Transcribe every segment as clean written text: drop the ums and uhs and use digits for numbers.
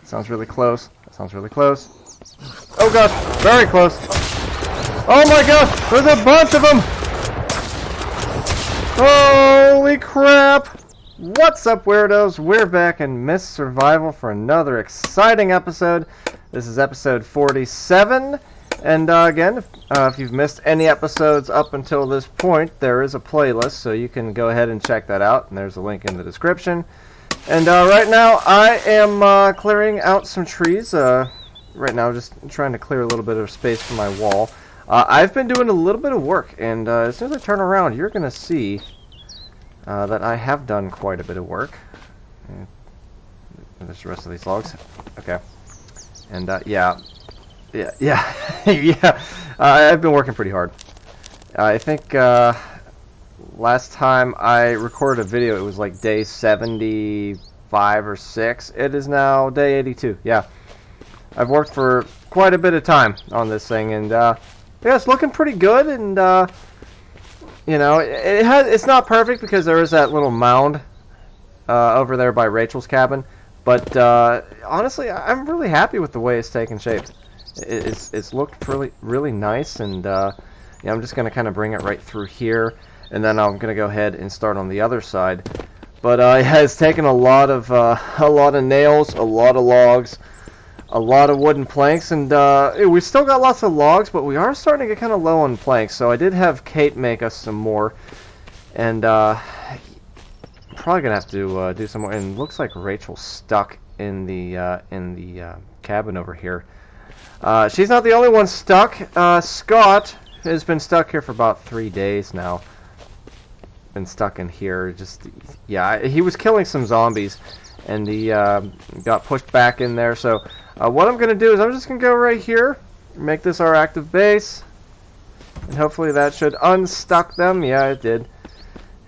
That sounds really close. That sounds really close. Oh gosh, very close. Oh my gosh, there's a bunch of them. Holy crap. What's up, weirdos? We're back in Mist Survival for another exciting episode. This is episode 47. And again, if you've missed any episodes up until this point, there is a playlist, so you can go ahead and check that out. And there's a link in the description. And right now, I am clearing out some trees. Right now, just trying to clear a little bit of space for my wall. I've been doing a little bit of work, and as soon as I turn around, you're going to see that I have done quite a bit of work. And there's the rest of these logs. Okay. And yeah. I've been working pretty hard. I think last time I recorded a video, it was like day 75 or 6. It is now day 82. Yeah. I've worked for quite a bit of time on this thing, and yeah, it's looking pretty good. And you know, it's not perfect because there is that little mound over there by Rachel's cabin. But honestly, I'm really happy with the way it's taken shape. It's looked really nice, and yeah, I'm just gonna kind of bring it right through here, and then I'm gonna go ahead and start on the other side. But it has taken a lot of nails, a lot of logs, a lot of wooden planks, and we still got lots of logs, but we are starting to get kind of low on planks. So I did have Kate make us some more, and probably gonna have to do some more. And it looks like Rachel's stuck in the cabin over here. She's not the only one stuck. Scott has been stuck here for about 3 days now. Been stuck in here. Just, yeah, he was killing some zombies, and he got pushed back in there. So what I'm going to do is I'm just going to go right here, make this our active base, and hopefully that should unstuck them. Yeah, it did.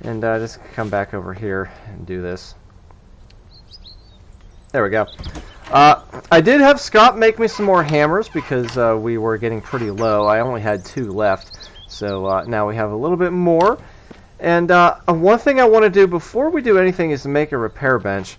And just come back over here and do this. There we go. I did have Scott make me some more hammers because we were getting pretty low. I only had 2 left, so now we have a little bit more. And one thing I want to do before we do anything is to make a repair bench,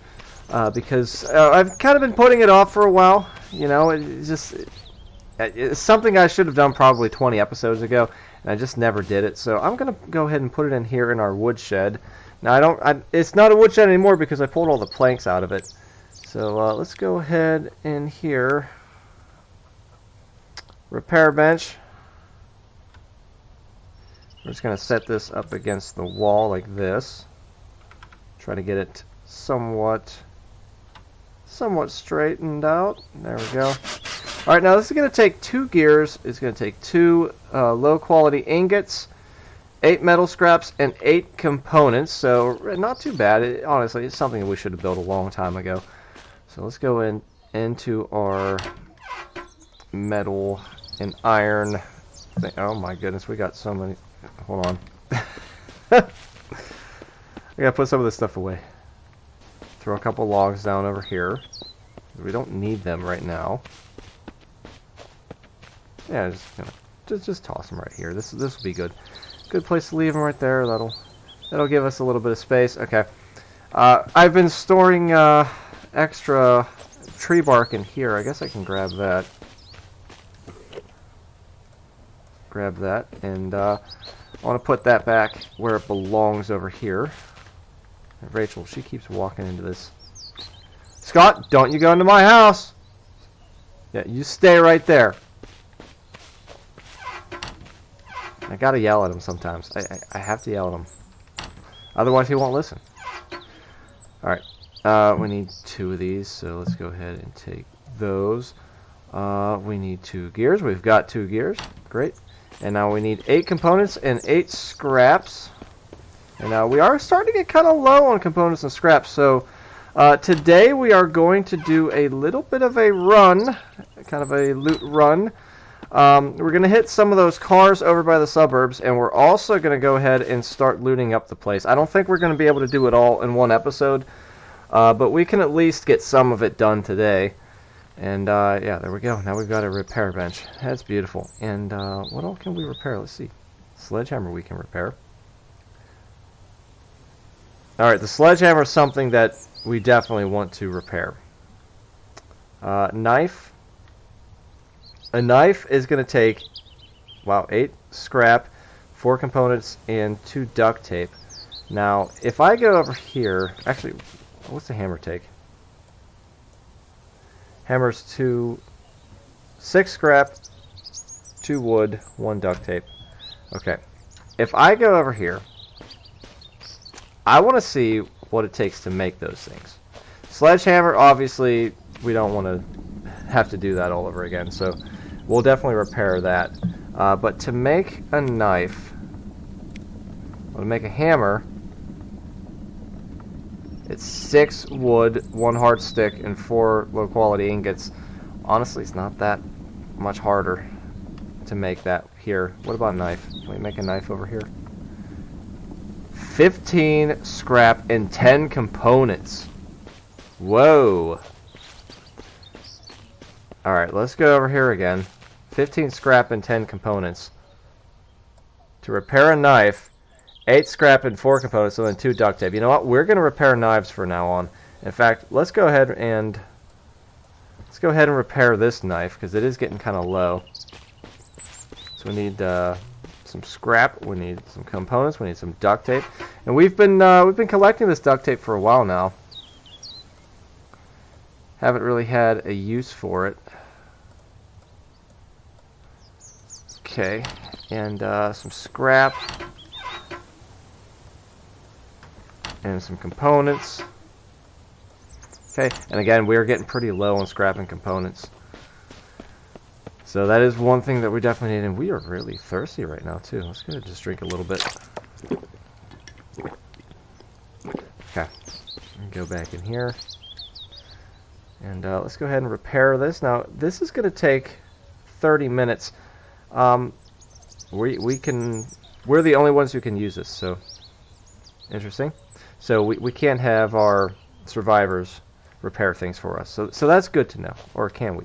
because I've kind of been putting it off for a while. You know, it's something I should have done probably 20 episodes ago, and I just never did it. So I'm gonna go ahead and put it in here in our woodshed. Now it's not a woodshed anymore because I pulled all the planks out of it. So let's go ahead in here, repair bench. We're just going to set this up against the wall like this. Try to get it somewhat straightened out. There we go. Alright, now this is going to take 2 gears. It's going to take 2 low quality ingots, 8 metal scraps, and 8 components. So not too bad. Honestly, it's something that we should have built a long time ago. So let's go into our metal and iron thing. Oh my goodness, we got so many. Hold on. I gotta put some of this stuff away. Throw a couple logs down over here. We don't need them right now. Yeah, just toss them right here. This will be good. Good place to leave them right there. That'll give us a little bit of space. Okay. I've been storing extra tree bark in here. I guess I can grab that. And I want to put that back where it belongs over here. And Rachel, she keeps walking into this. Scott, don't you go into my house. Yeah, you stay right there. I gotta yell at him sometimes. I have to yell at him. Otherwise he won't listen. Alright. We need 2 of these, so let's go ahead and take those. We need 2 gears. We've got 2 gears. Great. And now we need 8 components and 8 scraps. And now we are starting to get kind of low on components and scraps. So today we are going to do a little bit of a run, kind of a loot run. We're going to hit some of those cars over by the suburbs, and we're also going to go ahead and start looting up the place. I don't think we're going to be able to do it all in one episode. But we can at least get some of it done today. And yeah, there we go. Now we've got a repair bench. That's beautiful. And what all can we repair? Let's see. Sledgehammer we can repair. Alright, the sledgehammer is something that we definitely want to repair. Knife. A knife is going to take, wow, 8 scrap, 4 components, and 2 duct tape. Now, if I go over here, actually, what's the hammer take? Hammer's 6 scrap, 2 wood, 1 duct tape. Okay, if I go over here, I want to see what it takes to make those things. Sledgehammer, obviously, we don't want to have to do that all over again, so we'll definitely repair that. But to make a knife, or to make a hammer, it's 6 wood, 1 hard stick, and 4 low quality ingots. Honestly, it's not that much harder to make that here. What about a knife? Can we make a knife over here? 15 scrap and 10 components. Whoa. Alright, let's go over here again. 15 scrap and 10 components. To repair a knife, 8 scrap and 4 components, and then 2 duct tape. You know what? We're going to repair knives from now on. In fact, let's go ahead and repair this knife, because it is getting kind of low. So we need some scrap, we need some components, we need some duct tape, and we've been collecting this duct tape for a while now. Haven't really had a use for it. Okay, and some scrap and some components. Okay, and again, we are getting pretty low on scrap and components. So that is one thing that we definitely need, and we are really thirsty right now too. Let's go ahead and just drink a little bit. Okay, go back in here, and let's go ahead and repair this. Now this is going to take 30 minutes. We're the only ones who can use this, so interesting. So we can't have our survivors repair things for us. So that's good to know. Or can we?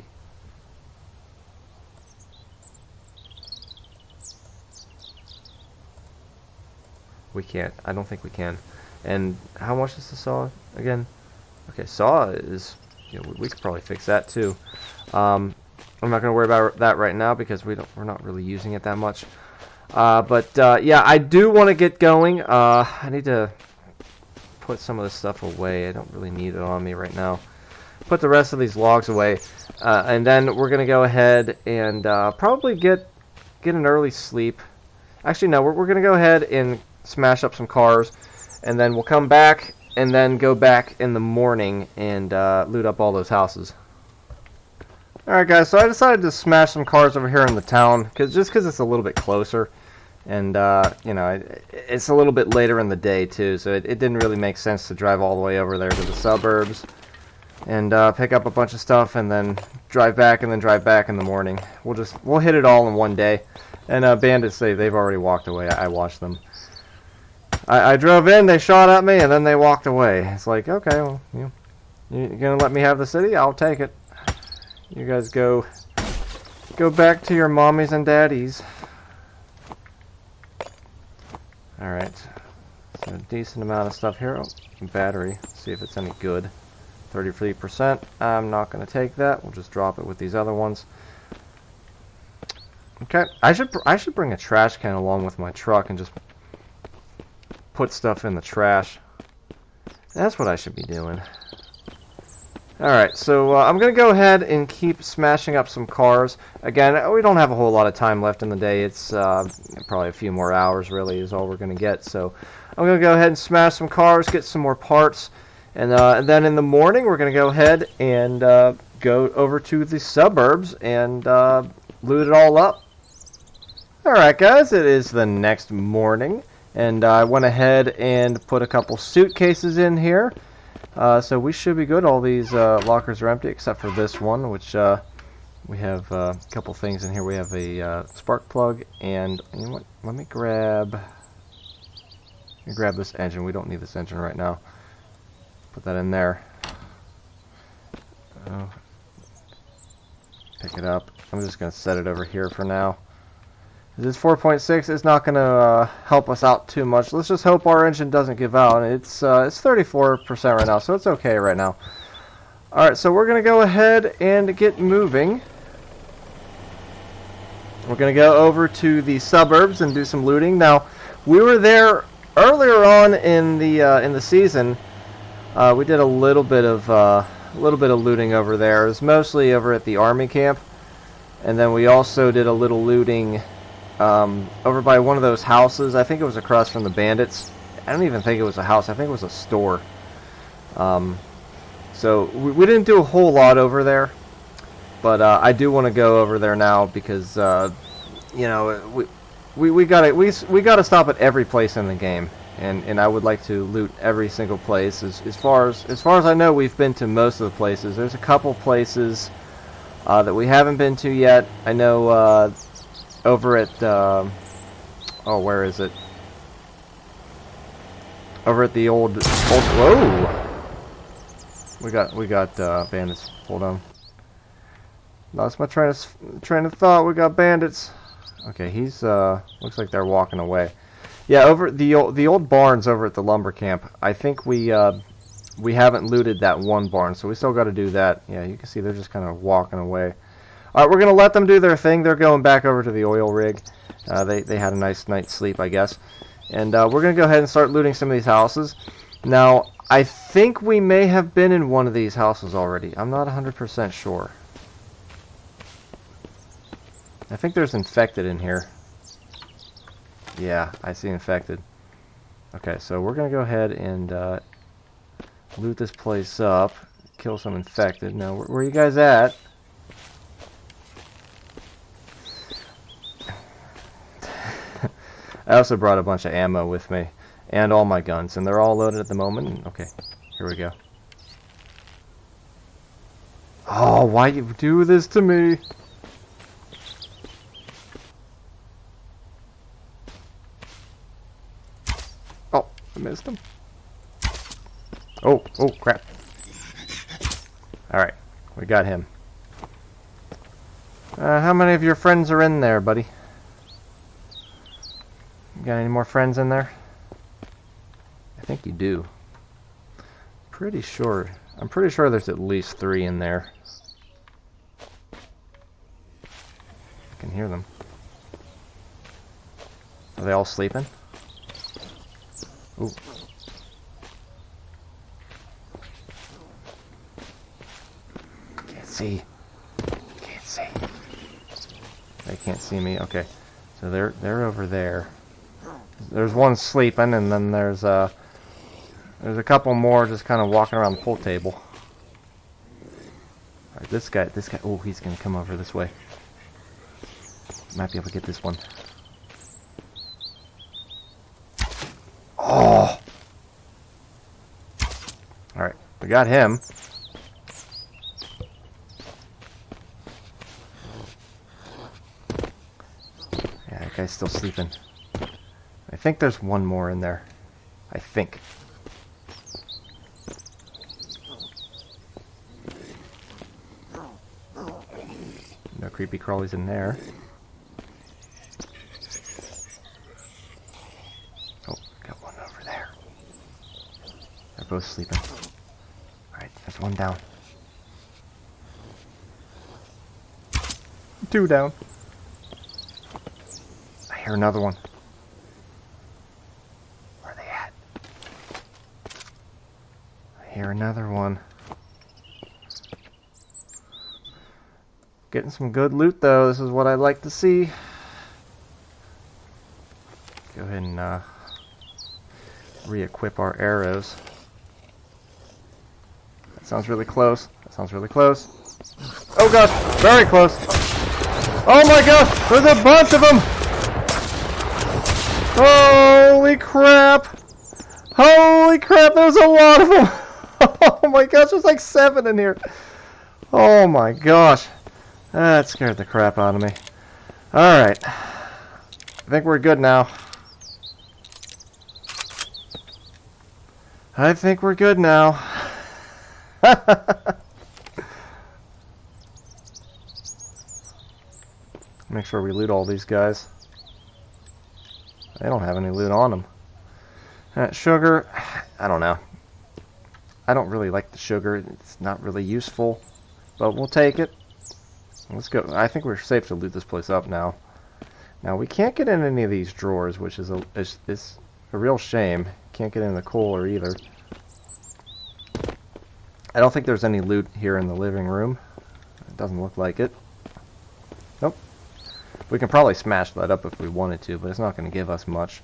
We can't. I don't think we can. And how much is the saw again? Okay, saw is, we could probably fix that too. I'm not going to worry about that right now because we're not really using it that much. Yeah, I do want to get going. I need to put some of this stuff away. I don't really need it on me right now. Put the rest of these logs away, and then we're going to go ahead and probably get an early sleep. Actually, no, we're going to go ahead and smash up some cars, and then we'll come back and then go back in the morning and loot up all those houses. Alright guys, so I decided to smash some cars over here in the town, just because it's a little bit closer, and it's a little bit later in the day too, so it didn't really make sense to drive all the way over there to the suburbs and pick up a bunch of stuff and then drive back in the morning. We'll hit it all in one day. And bandits, they've already walked away. I watched them. I drove in, they shot at me, and then they walked away. It's like, okay, well, you're gonna let me have the city? I'll take it. You guys go back to your mommies and daddies. Alright. So a decent amount of stuff here. Oh, battery. Let's see if it's any good. 33%. I'm not gonna take that. We'll just drop it with these other ones. Okay. I should bring a trash can along with my truck and just put stuff in the trash. That's what I should be doing. Alright, so I'm going to go ahead and keep smashing up some cars. Again, we don't have a whole lot of time left in the day. It's probably a few more hours, really, is all we're going to get. So I'm going to go ahead and smash some cars, get some more parts, and then in the morning we're going to go ahead and go over to the suburbs and loot it all up. Alright guys, it is the next morning, and I went ahead and put a couple suitcases in here. So we should be good. All these lockers are empty except for this one, which we have a couple things in here. We have a spark plug, and you know what? Let me grab this engine. We don't need this engine right now. Put that in there. Pick it up. I'm just going to set it over here for now. This 4.6 is not going to help us out too much. Let's just hope our engine doesn't give out. It's 34% right now, so it's okay right now. Alright, so we're going to go ahead and get moving. We're going to go over to the suburbs and do some looting. Now, we were there earlier on in the season. We did a little bit of looting over there. It was mostly over at the army camp. And then we also did a little looting over by one of those houses. I think it was across from the bandits. I don't even think it was a house. I think it was a store. So we didn't do a whole lot over there, but I do want to go over there now because you know we gotta stop at every place in the game, and I would like to loot every single place. As far as I know, we've been to most of the places. There's a couple places that we haven't been to yet. I know over at oh, where is it? Over at the old whoa. We got bandits. Hold on. Lost my train of thought. We got bandits. Okay, he's looks like they're walking away. Yeah, over the old barns over at the lumber camp. I think we haven't looted that one barn, so we still got to do that. Yeah, you can see they're just kind of walking away. All right, we're gonna let them do their thing. They're going back over to the oil rig. They had a nice night's sleep, I guess. And we're gonna go ahead and start looting some of these houses. Now, I think we may have been in one of these houses already. I'm not 100% sure. I think there's infected in here. Yeah, I see infected. Okay, so we're going to go ahead and loot this place up. Kill some infected. Now, where are you guys at? I also brought a bunch of ammo with me. And all my guns, and they're all loaded at the moment. Okay, here we go. Oh, why you do this to me? Oh, I missed him. Oh, crap. Alright, we got him. How many of your friends are in there, buddy? You got any more friends in there? I think you do. Pretty sure. I'm pretty sure there's at least 3 in there. I can hear them. Are they all sleeping? Ooh. Can't see. Can't see. They can't see me. Okay. So they're over there. There's one sleeping, and then there's a couple more just kind of walking around the pool table. Alright, this guy, oh, he's gonna come over this way. Might be able to get this one. Oh! Alright, we got him. Yeah, that guy's still sleeping. I think there's one more in there. I think. No creepy crawlies in there. Oh, got one over there. They're both sleeping. Alright, there's one down. 2 down. I hear another one. Where are they at? I hear another one. Getting some good loot though. This is what I'd like to see. Go ahead and re-equip our arrows. That sounds really close. That sounds really close. Oh gosh, very close. Oh my gosh, there's a bunch of them. Holy crap. Holy crap, there's a lot of them. Oh my gosh, there's like 7 in here. Oh my gosh. That scared the crap out of me. Alright. I think we're good now. I think we're good now. Make sure we loot all these guys. They don't have any loot on them. Sugar, I don't know. I don't really like the sugar. It's not really useful, but we'll take it. Let's go. I think we're safe to loot this place up now. Now, we can't get in any of these drawers, which is a real shame. Can't get in the cooler either. I don't think there's any loot here in the living room. It doesn't look like it. Nope. We can probably smash that up if we wanted to, but it's not going to give us much.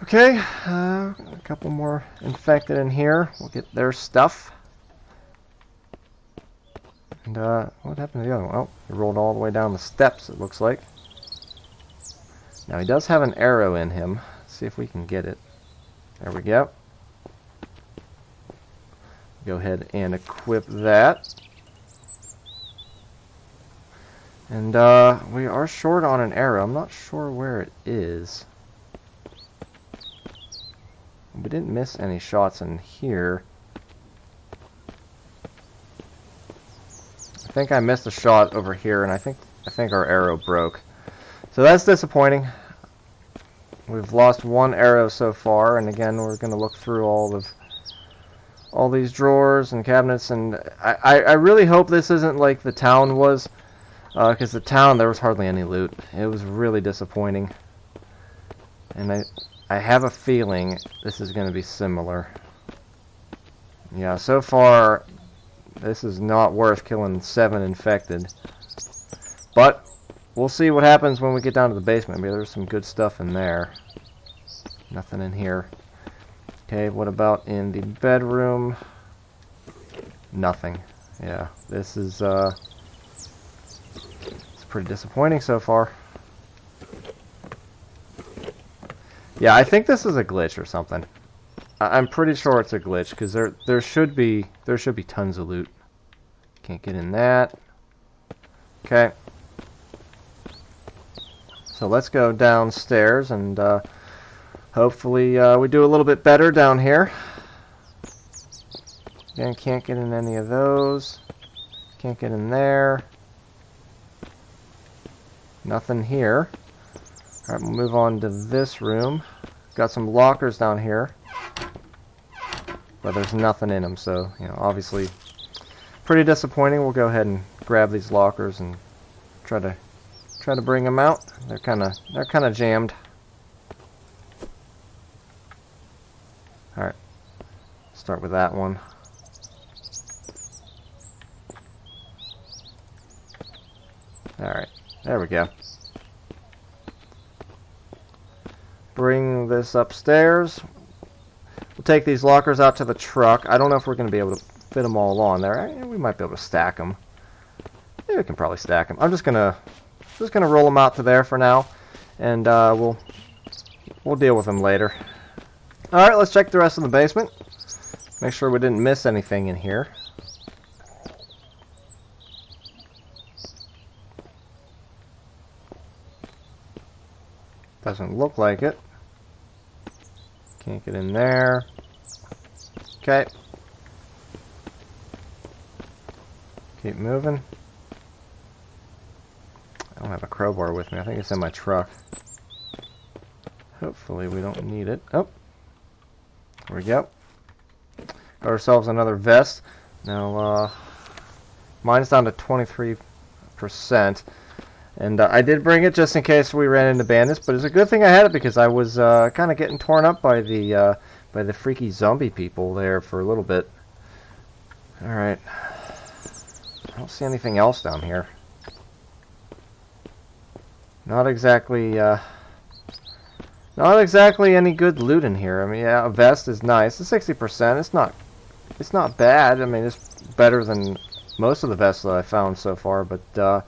Okay, a couple more infected in here. We'll get their stuff. And, what happened to the other one? Oh, he rolled all the way down the steps, it looks like. Now, he does have an arrow in him. Let's see if we can get it. There we go. Go ahead and equip that. And, we are short on an arrow. I'm not sure where it is. We didn't miss any shots in here. I think I missed a shot over here, and I think our arrow broke. So that's disappointing. We've lost one arrow so far, and again, we're going to look through all these drawers and cabinets, and I really hope this isn't like the town was, because the town, there was hardly any loot. It was really disappointing. And I have a feeling this is going to be similar. Yeah, so far, this is not worth killing 7 infected. But we'll see what happens when we get down to the basement. Maybe there's some good stuff in there. Nothing in here. Okay, what about in the bedroom? Nothing. Yeah, this is it's pretty disappointing so far. Yeah, I think this is a glitch or something. I'm pretty sure it's a glitch because there should be tons of loot. Can't get in that. Okay. So let's go downstairs and hopefully we do a little bit better down here. Again, can't get in any of those. Can't get in there. Nothing here. Alright, we'll move on to this room. Got some lockers down here. But there's nothing in them, so, you know, obviously pretty disappointing. We'll go ahead and grab these lockers and try to bring them out. They're kind of jammed. Alright. Start with that one. Alright, there we go. Bring this upstairs. We'll take these lockers out to the truck. I don't know if we're going to be able to fit them all on there. We might be able to stack them. Yeah, we can probably stack them. I'm just gonna roll them out to there for now, and we'll deal with them later. All right, let's check the rest of the basement. Make sure we didn't miss anything in here. Doesn't look like it. Can't get in there. Okay. Keep moving. I don't have a crowbar with me. I think it's in my truck. Hopefully we don't need it. Oh. There we go. Got ourselves another vest. Now, mine's down to 23%. And I did bring it just in case we ran into bandits, but it's a good thing I had it because I was kind of getting torn up by the freaky zombie people there for a little bit. All right, I don't see anything else down here. Not exactly any good loot in here. I mean, yeah, a vest is nice. It's 60%. It's not bad. I mean, it's better than most of the vests that I found so far, but.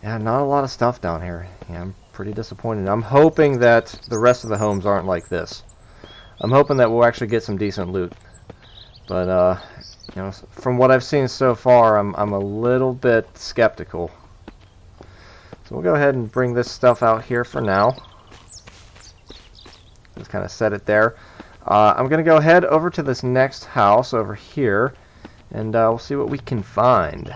Yeah, not a lot of stuff down here. Yeah, I'm pretty disappointed. I'm hoping that the rest of the homes aren't like this. I'm hoping that we'll actually get some decent loot. But, you know, from what I've seen so far, I'm a little bit skeptical. So we'll go ahead and bring this stuff out here for now. Just kind of set it there. I'm going to go ahead over to this next house over here, and we'll see what we can find.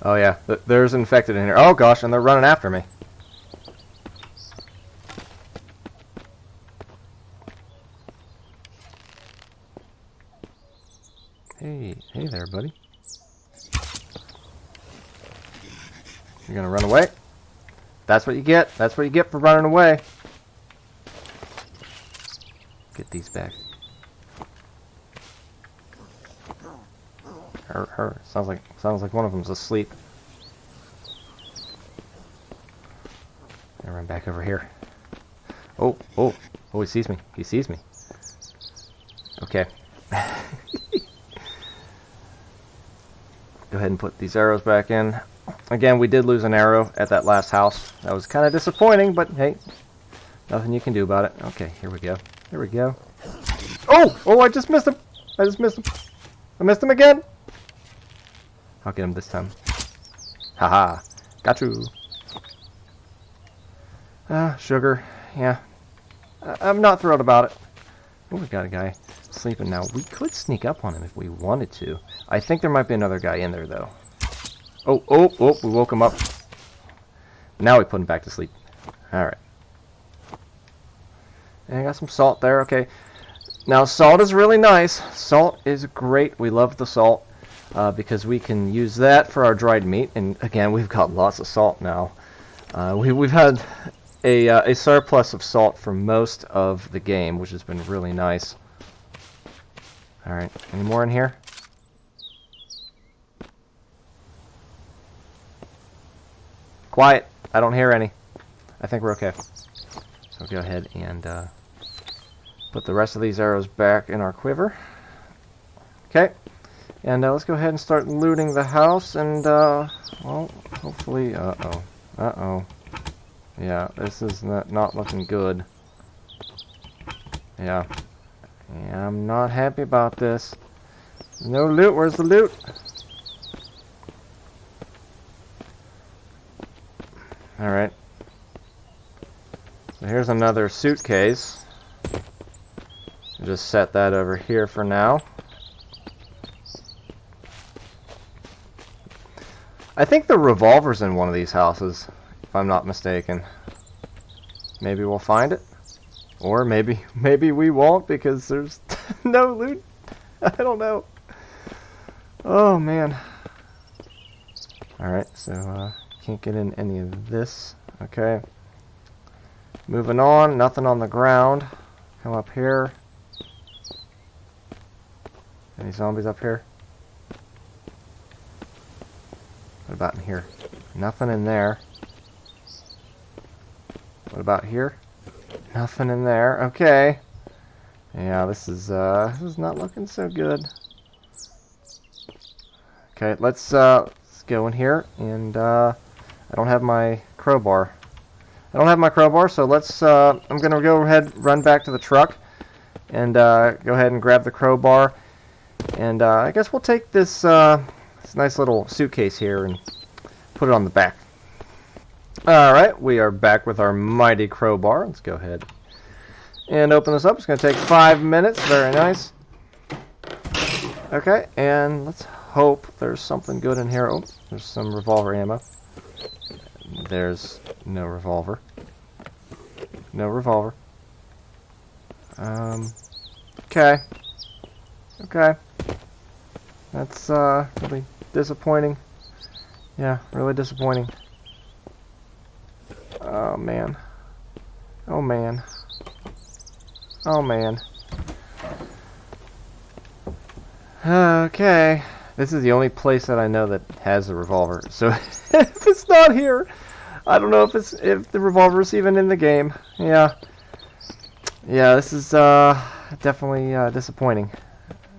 Oh yeah, there's infected in here. Oh gosh, and they're running after me. Hey there, buddy. You're gonna run away? That's what you get. That's what you get for running away. Get these back. Her. Sounds like one of them's asleep. I run back over here. Oh, he sees me. He sees me. Okay. Go ahead and put these arrows back in. Again, we did lose an arrow at that last house. That was kind of disappointing, but hey, nothing you can do about it. Okay, here we go. Here we go. Oh, I just missed him. I missed him again. I'll get him this time. Haha. Got you. Sugar. Yeah. I'm not thrilled about it. Oh, we got a guy sleeping now. We could sneak up on him if we wanted to. I think there might be another guy in there, though. Oh, we woke him up. Now we put him back to sleep. Alright. And I got some salt there, okay. Now, salt is really nice. Salt is great. We love the salt because we can use that for our dried meat. And again, we've got lots of salt now. We've had a surplus of salt for most of the game, which has been really nice. Alright, any more in here? Quiet. I don't hear any. I think we're okay. So go ahead and put the rest of these arrows back in our quiver. Okay. And let's go ahead and start looting the house and, well, hopefully, uh-oh. Yeah, this is not looking good. Yeah, I'm not happy about this. No loot. Where's the loot? Alright. So here's another suitcase. Just set that over here for now. I think the revolver's in one of these houses, if I'm not mistaken. Maybe we'll find it. Or maybe we won't because there's no loot. I don't know. Oh man. Alright, so can't get in any of this. Okay. Moving on, nothing on the ground. Come up here. Any zombies up here? What about in here? Nothing in there. What about here? Nothing in there. Okay. Yeah, this is not looking so good. Okay, let's go in here, and I don't have my crowbar. So let's. I'm gonna go ahead, run back to the truck, and go ahead and grab the crowbar, and I guess we'll take this this nice little suitcase here and put it on the back. Alright, we are back with our mighty crowbar. Let's go ahead and open this up. It's going to take 5 minutes. Very nice. Okay, and let's hope there's something good in here. Oh, there's some revolver ammo. There's no revolver. No revolver. Okay. Okay. That's really disappointing. Yeah, really disappointing. Oh man. Oh man. Oh man. Okay. This is the only place that I know that has a revolver. So if it's not here, I don't know if the revolver is even in the game. Yeah. Yeah, this is definitely disappointing.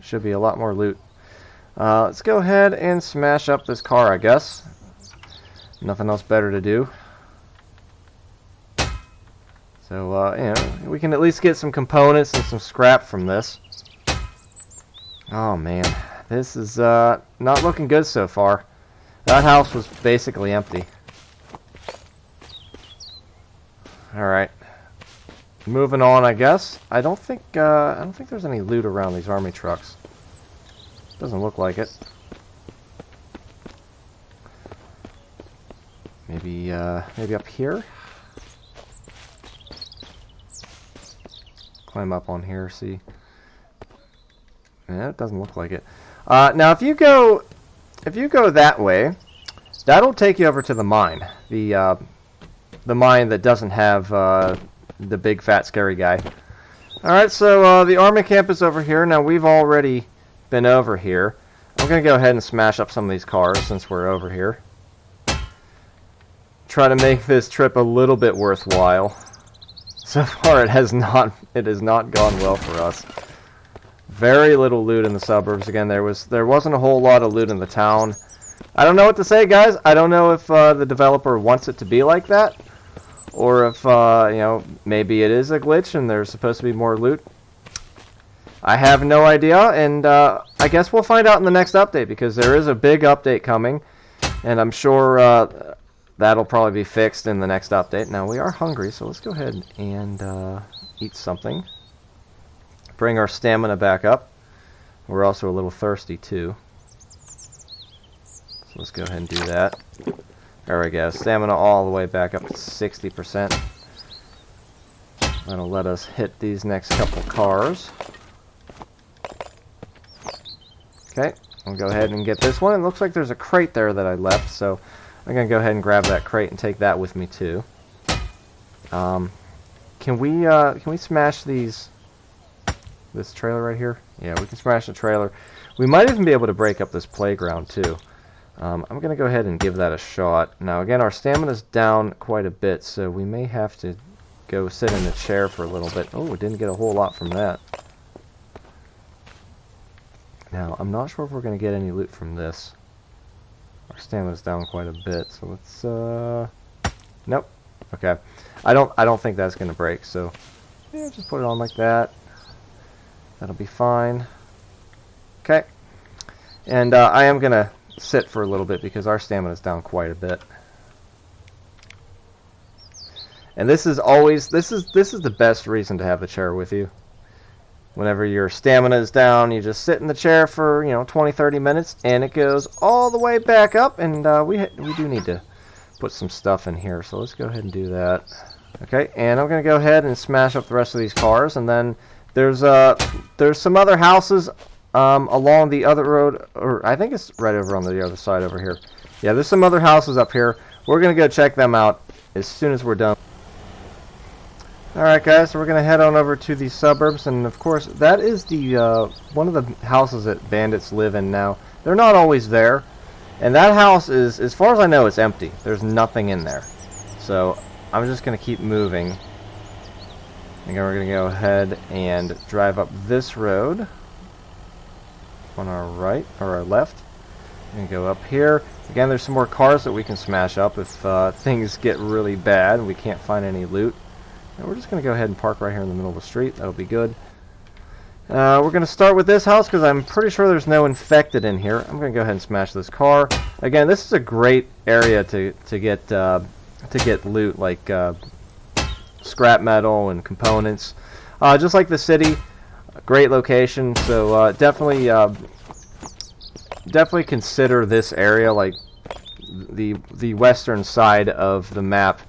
Should be a lot more loot. Let's go ahead and smash up this car, I guess. Nothing else better to do. So, you know, we can at least get some components and some scrap from this. Oh, man. This is not looking good so far. That house was basically empty. Alright. Moving on, I guess. I don't think there's any loot around these army trucks. Doesn't look like it. Maybe up here? Climb up on here, see. Yeah, it doesn't look like it. Now, if you go that way, that'll take you over to the mine. The mine that doesn't have the big fat scary guy. All right, so the army camp is over here. Now we've already been over here. I'm gonna go ahead and smash up some of these cars since we're over here. Try to make this trip a little bit worthwhile. So far, it has not gone well for us. Very little loot in the suburbs. Again, there wasn't a whole lot of loot in the town. I don't know what to say, guys. I don't know if the developer wants it to be like that, or if you know, maybe it is a glitch and there's supposed to be more loot. I have no idea, and I guess we'll find out in the next update, because there is a big update coming, and I'm sure that'll probably be fixed in the next update. Now, we are hungry, so let's go ahead and eat something. Bring our stamina back up. We're also a little thirsty, too. So let's go ahead and do that. There we go. Stamina all the way back up to 60%. That'll let us hit these next couple cars. Okay, I'll go ahead and get this one. It looks like there's a crate there that I left, so I'm going to go ahead and grab that crate and take that with me, too. Can we smash this trailer right here? Yeah, we can smash the trailer. We might even be able to break up this playground, too. I'm going to go ahead and give that a shot. Now, again, our stamina's down quite a bit, so we may have to go sit in a chair for a little bit. Oh, we didn't get a whole lot from that. Now, I'm not sure if we're going to get any loot from this. Our stamina's down quite a bit, so let's, nope. Okay. I don't think that's going to break, so yeah, just put it on like that. That'll be fine. Okay. And I am going to sit for a little bit because our stamina's down quite a bit. And this is the best reason to have the chair with you. Whenever your stamina is down, you just sit in the chair for, you know, 20-30 minutes, and it goes all the way back up, and we do need to put some stuff in here, so let's go ahead and do that. Okay, and I'm going to go ahead and smash up the rest of these cars, and then there's some other houses along the other road, or I think it's right over on the other side over here. Yeah, there's some other houses up here. We're going to go check them out as soon as we're done. Alright guys, so we're going to head on over to the suburbs, and of course that is the one of the houses that bandits live in now. They're not always there, and that house is, as far as I know, it's empty. There's nothing in there. So I'm just going to keep moving. And we're going to go ahead and drive up this road on our right, or our left. And go up here. Again, there's some more cars that we can smash up if things get really bad and we can't find any loot. And we're just going to go ahead and park right here in the middle of the street. That'll be good. We're going to start with this house because I'm pretty sure there's no infected in here. I'm going to go ahead and smash this car. Again, this is a great area to get loot, like scrap metal and components. Just like the city, great location. So definitely consider this area, like the western side of the map,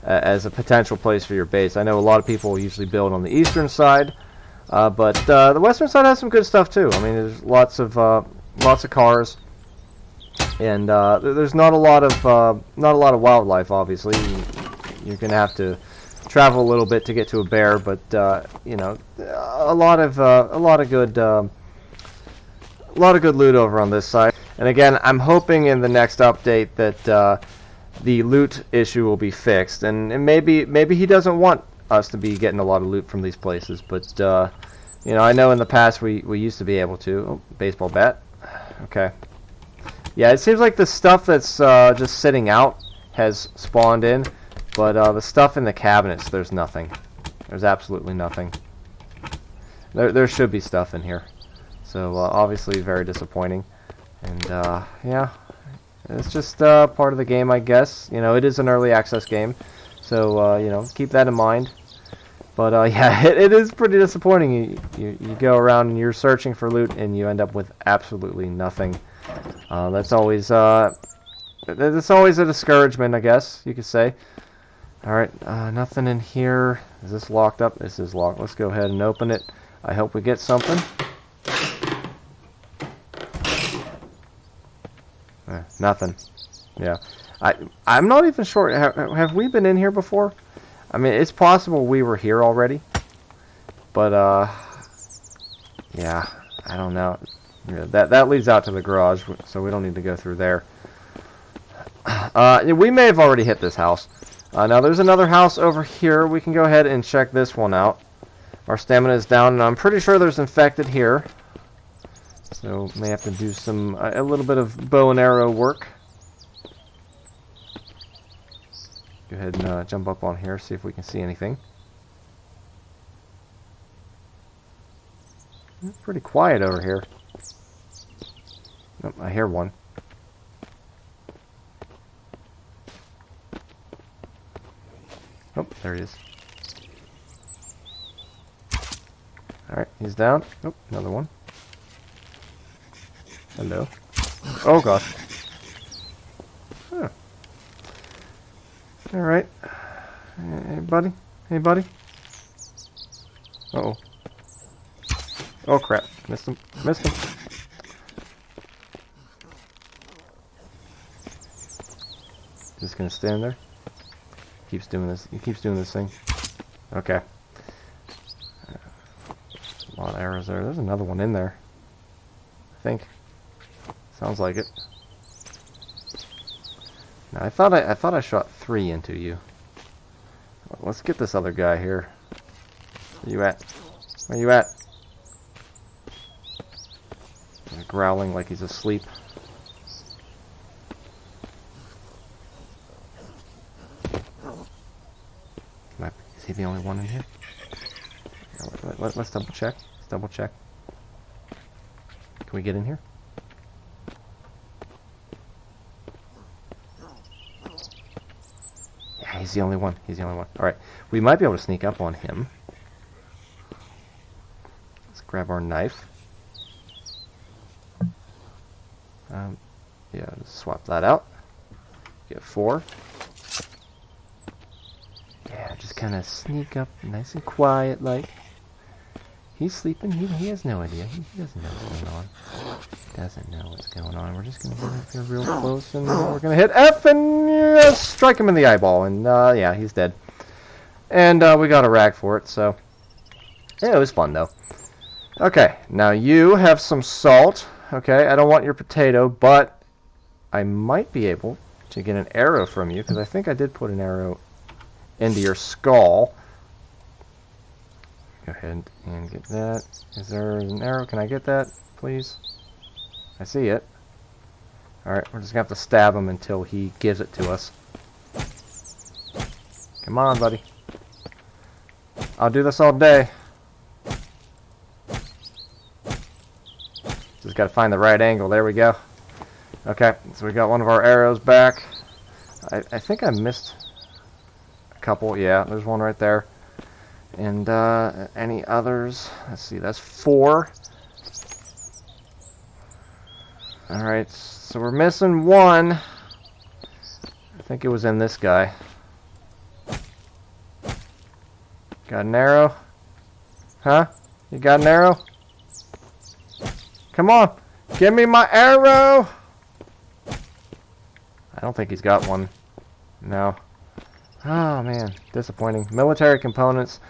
as a potential place for your base. I know a lot of people usually build on the eastern side, but the western side has some good stuff too. I mean, there's lots of cars, and there's not a lot of wildlife. Obviously, you're gonna have to travel a little bit to get to a bear, but you know, a lot of good loot over on this side. And again, I'm hoping in the next update that the loot issue will be fixed, and maybe he doesn't want us to be getting a lot of loot from these places, but you know, I know in the past we used to be able to. Oh, baseball bat. Okay. Yeah, it seems like the stuff that's just sitting out has spawned in, but the stuff in the cabinets, there's nothing. There's absolutely nothing. There should be stuff in here, so obviously very disappointing. And yeah. It's just part of the game, I guess. You know, it is an early access game, so you know, keep that in mind. But yeah, it is pretty disappointing. You go around and you're searching for loot and you end up with absolutely nothing. That's always a discouragement, I guess you could say. All right, nothing in here. Is this locked up? This is locked. Let's go ahead and open it. I hope we get something. Nothing. Yeah. I'm not even sure. Have we been in here before? I mean, it's possible we were here already. But, yeah, I don't know. Yeah, that leads out to the garage, so we don't need to go through there. We may have already hit this house. Now, there's another house over here. We can go ahead and check this one out. Our stamina is down, and I'm pretty sure there's infected here. So, may have to do a little bit of bow and arrow work. Go ahead and jump up on here, see if we can see anything. It's pretty quiet over here. Oh, I hear one. Oh, there he is. Alright, he's down. Oh, another one. Hello. Oh, gosh. Huh. Alright. Hey, buddy. Hey, buddy. Uh-oh. Oh, crap. Missed him. Missed him. Just gonna stand there. Keeps doing this. He keeps doing this thing. Okay. A lot of arrows there. There's another one in there. I think. Sounds like it. Now, I thought I shot 3 into you. Let's get this other guy here. Where you at? Where you at? He's growling like he's asleep. Is he the only one in here? Let's double check. Let's double check. Can we get in here? Yeah, he's the only one. He's the only one. Alright. We might be able to sneak up on him. Let's grab our knife. Yeah, just swap that out. Get 4. Yeah, just kind of sneak up nice and quiet like. He's sleeping. He has no idea. He doesn't know what's going on. He doesn't know what's going on. We're just going to get up here real close and we're going to hit F and strike him in the eyeball. And yeah, he's dead. And we got a rag for it, so yeah, it was fun though. Okay, now you have some salt. Okay, I don't want your potato, but I might be able to get an arrow from you because I think I did put an arrow into your skull. Go ahead and get that. Is there an arrow? Can I get that, please? I see it. Alright, we're just going to have to stab him until he gives it to us. Come on, buddy. I'll do this all day. Just got to find the right angle. There we go. Okay, so we got one of our arrows back. I think I missed a couple. Yeah, there's one right there. And any others? Let's see, that's 4. Alright, so we're missing 1. I think it was in this guy. Got an arrow? Huh? You got an arrow? Come on! Give me my arrow! I don't think he's got one. No. Oh man, disappointing. Military components.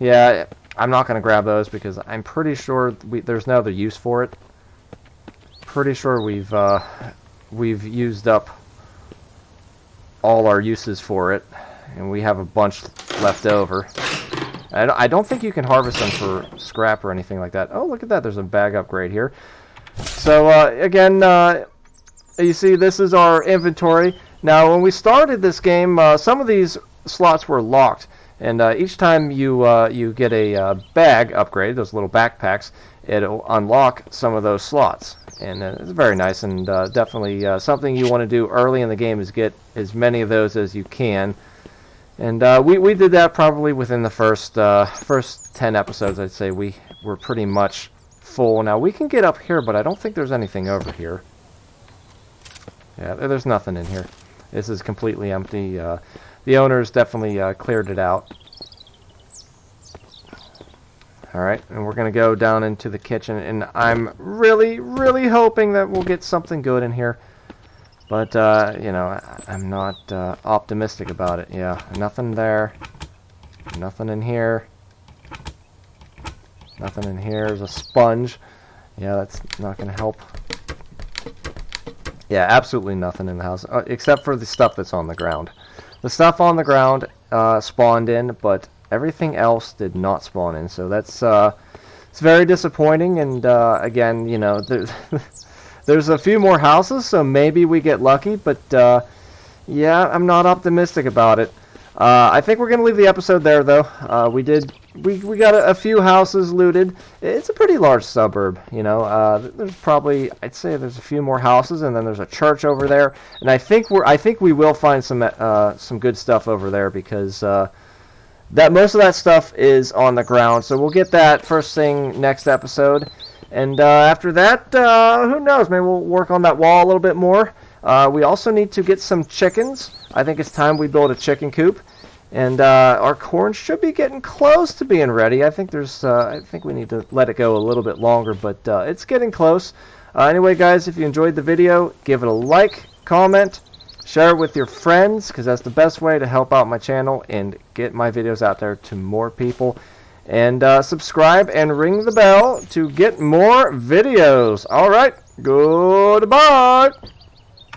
Yeah, I'm not going to grab those because I'm pretty sure there's no other use for it. Pretty sure we've used up all our uses for it, and we have a bunch left over. I don't think you can harvest them for scrap or anything like that. Oh, look at that. There's a bag upgrade here. So, again, you see this is our inventory. Now, when we started this game, some of these slots were locked. And each time you get a bag upgrade, those little backpacks, it'll unlock some of those slots. And it's very nice, and definitely something you want to do early in the game is get as many of those as you can. And we did that probably within the first 10 episodes. I'd say we were pretty much full. Now we can get up here, but I don't think there's anything over here. Yeah, there's nothing in here. This is completely empty. The owners definitely cleared it out. Alright, and we're going to go down into the kitchen, and I'm really, really hoping that we'll get something good in here. But, you know, I'm not optimistic about it. Yeah, nothing there. Nothing in here. Nothing in here. There's a sponge. Yeah, that's not going to help. Yeah, absolutely nothing in the house, except for the stuff that's on the ground. The stuff on the ground spawned in, but everything else did not spawn in. So that's it's very disappointing. And again, you know, there's a few more houses, so maybe we get lucky. But yeah, I'm not optimistic about it. I think we're gonna leave the episode there, though. We got a few houses looted. It's a pretty large suburb, you know. There's probably, I'd say, there's a few more houses, and then there's a church over there. And I think we will find some good stuff over there, because that most of that stuff is on the ground. So we'll get that first thing next episode. And after that, who knows? Maybe we'll work on that wall a little bit more. We also need to get some chickens. I think it's time we build a chicken coop. And our corn should be getting close to being ready. I think we need to let it go a little bit longer, but it's getting close. Anyway, guys, if you enjoyed the video, give it a like, comment, share it with your friends, because that's the best way to help out my channel and get my videos out there to more people. And subscribe and ring the bell to get more videos. All right, goodbye.